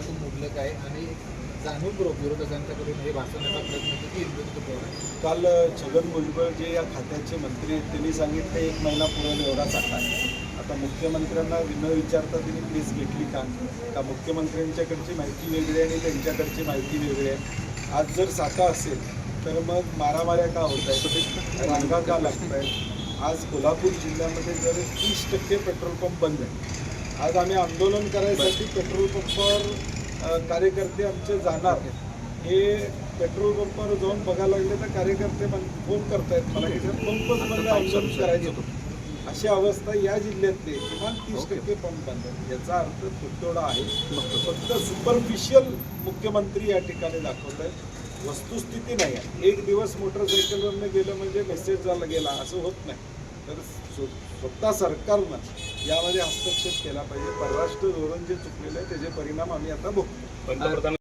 काळातून मुबलक आहे आणि जाणूनपूर्वक विरोधकांच्याकडून हे भाषणाचा प्रयत्न की काल छगन भुजबळ जे या खात्याचे मंत्री आहेत त्यांनी सांगितले 1 महिना पुरेल एवढा साठा आहे. आता मुख्यमंत्र्यांना न विचारता त्यांनी प्लीज घेतली का मुख्यमंत्र्यांच्याकडची माहिती वेगळी आहे आणि त्यांच्याकडची माहिती वेगळी आहे. आज जर साठा असेल तर मग मारामाऱ्या का होत आहेत, रांगा का लागत आहेत. आज कोल्हापूर जिल्ह्यामध्ये जर 30% पेट्रोल पंप बंद आहे. आज आम्ही आंदोलन करायसाठी पेट्रोल पंपावर कार्यकर्ते आमचे जाणार हे पेट्रोल पंपावर जाऊन बघायला लागले तर कार्यकर्ते फोन करतायत मला की पंपच बंद आंदोलन करायचं होतं. अशी अवस्था या जिल्ह्यातले किमान 30% पंप बंद आहेत. याचा अर्थ तुटवडा आहे. फक्त सुपरफिशियल मुख्यमंत्री या ठिकाणी दाखवत आहेत, वस्तुस्थिती नाही आहे. एक दिवस मोटरसायकलवरनं गेलं म्हणजे मेसेज झाला गेला असं होत नाही. तर स्वतः सरकारनं यामध्ये हस्तक्षेप केला पाहिजे. परराष्ट्र धोरण जे चुकलेलं आहे त्याचे परिणाम आम्ही आता बघतो.